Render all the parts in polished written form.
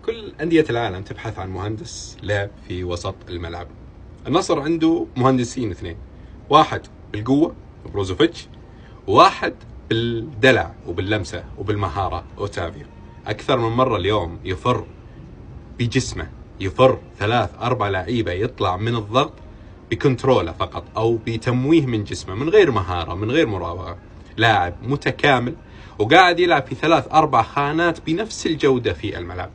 كل أندية العالم تبحث عن مهندس لعب في وسط الملعب. النصر عنده مهندسين اثنين، واحد بالقوة بروزوفيتش، وواحد بالدلع وباللمسة وبالمهارة أوتافيو. أكثر من مرة اليوم يفر بجسمه، يفر 3-4 لعيبة يطلع من الضغط بكنترولة فقط أو بتمويه من جسمه من غير مهارة من غير مراوغة. لاعب متكامل وقاعد يلعب في 3-4 خانات بنفس الجودة في الملعب.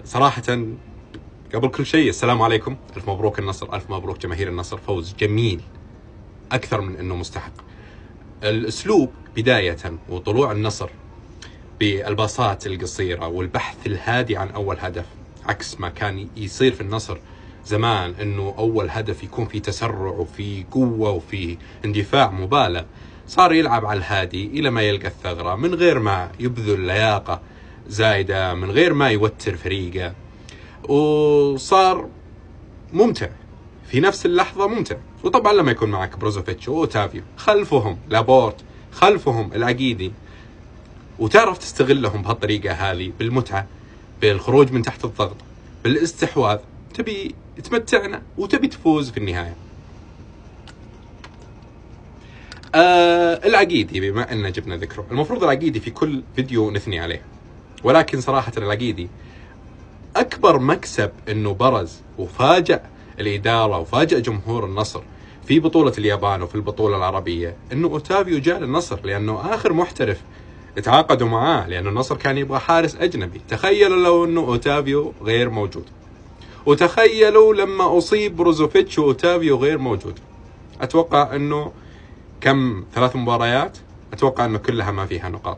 صراحة قبل كل شيء السلام عليكم، ألف مبروك النصر، ألف مبروك جماهير النصر، فوز جميل أكثر من أنه مستحق. الأسلوب بداية وطلوع النصر بالباصات القصيرة والبحث الهادي عن أول هدف، عكس ما كان يصير في النصر زمان أنه أول هدف يكون في تسرع وفي قوة وفي اندفاع مبالغ. صار يلعب على الهادي إلى ما يلقى الثغرة من غير ما يبذل لياقة زايدة، من غير ما يوتر فريقه، وصار ممتع في نفس اللحظة، ممتع. وطبعا لما يكون معك بروزوفيتش وأوتافيو، خلفهم لابورت، خلفهم العقيدي، وتعرف تستغلهم بهالطريقة هذه، بالمتعة، بالخروج من تحت الضغط، بالاستحواذ، تبي تمتعنا وتبي تفوز في النهاية. العقيدي بما أن جبنا ذكره، المفروض العقيدي في كل فيديو نثني عليه، ولكن صراحة العقيدي أكبر مكسب أنه برز وفاجأ الإدارة وفاجأ جمهور النصر في بطولة اليابان وفي البطولة العربية، أنه أوتافيو جاء للنصر لأنه آخر محترف اتعاقدوا معاه، لأنه النصر كان يبغى حارس أجنبي. تخيلوا لو أنه أوتافيو غير موجود، وتخيلوا لما أصيب بروزوفيتش وأوتافيو غير موجود. أتوقع أنه كم 3 مباريات، أتوقع أنه كلها ما فيها نقاط.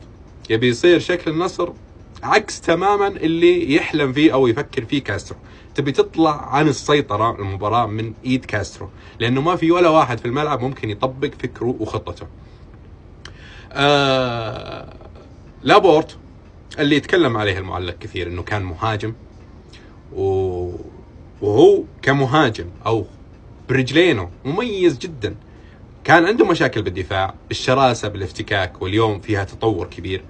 يبي يصير شكل النصر عكس تماما اللي يحلم فيه أو يفكر فيه كاسترو. تبي تطلع عن السيطرة المباراة من إيد كاسترو، لأنه ما في ولا واحد في الملعب ممكن يطبق فكره وخطته. لابورت اللي يتكلم عليه المعلق كثير أنه كان مهاجم، وهو كمهاجم أو برجلينه مميز جدا. كان عنده مشاكل بالدفاع، بالشراسة، بالافتكاك، واليوم فيها تطور كبير.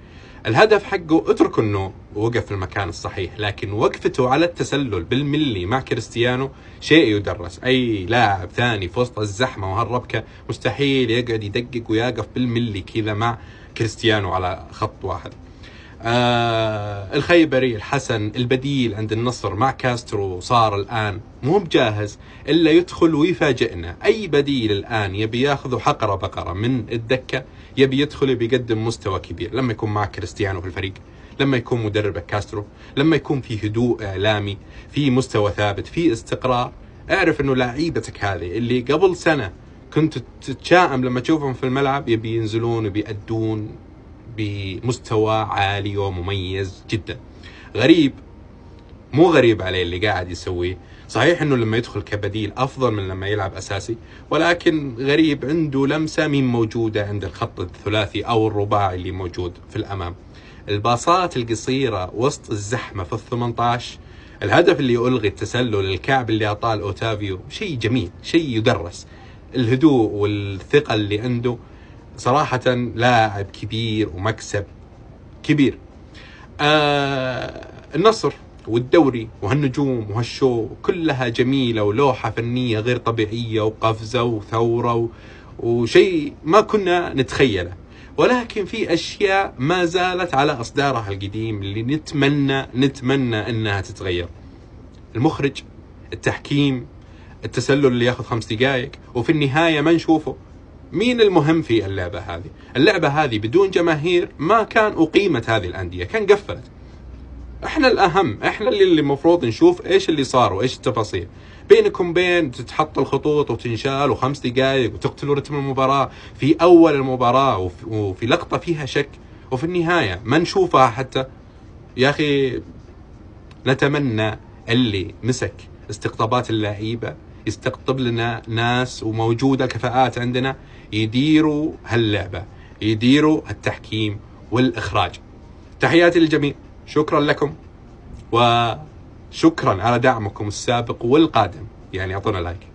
الهدف حقه اترك انه وقف في المكان الصحيح، لكن وقفته على التسلل بالملي مع كريستيانو شيء يدرس. اي لاعب ثاني في وسط الزحمة وهالربكة مستحيل يقعد يدقق ويقف بالملي كذا مع كريستيانو على خط واحد. الخيبري الحسن البديل عند النصر مع كاسترو صار الآن مو بجاهز إلا يدخل ويفاجئنا. أي بديل الآن يبي ياخذه حقرة بقرة من الدكة، يبي يدخل بيقدم مستوى كبير لما يكون مع كريستيانو في الفريق، لما يكون مدربك كاسترو، لما يكون في هدوء إعلامي، في مستوى ثابت، في استقرار. اعرف إنه لعيبتك هذه اللي قبل سنة كنت تتشائم لما تشوفهم في الملعب يبي ينزلون وبيأدون بمستوى عالي ومميز جدا. غريب، مو غريب عليه اللي قاعد يسويه. صحيح انه لما يدخل كبديل افضل من لما يلعب اساسي، ولكن غريب عنده لمسة مين موجودة عند الخط الثلاثي او الرباعي اللي موجود في الامام. الباصات القصيرة وسط الزحمة في ال18، الهدف اللي ألغي، التسلل، الكعب اللي أعطاه أوتافيو، شيء جميل، شيء يدرس. الهدوء والثقة اللي عنده صراحة لاعب كبير ومكسب كبير. النصر والدوري وهالنجوم وهالشو كلها جميلة ولوحة فنية غير طبيعية وقفزة وثورة وشيء ما كنا نتخيله، ولكن في أشياء ما زالت على أصدارها القديم اللي نتمنى أنها تتغير. المخرج، التحكيم، التسلل اللي ياخذ 5 دقائق وفي النهاية ما نشوفه. مين المهم في اللعبة هذه؟ اللعبة هذه بدون جماهير ما كان أقيمت هذه الأندية، كان قفلت. احنا الأهم، احنا اللي المفروض نشوف ايش اللي صار وايش التفاصيل. بينكم بين تتحط الخطوط وتنشال و5 دقائق وتقتلوا رتم المباراة في أول المباراة وفي لقطة فيها شك، وفي النهاية ما نشوفها حتى. يا أخي نتمنى اللي مسك استقطابات اللعيبة يستقطب لنا ناس وموجودة كفاءات عندنا يديروا هاللعبة، يديروا التحكيم والإخراج. تحياتي للجميع، شكرا لكم وشكرا على دعمكم السابق والقادم. يعني أعطونا لايك.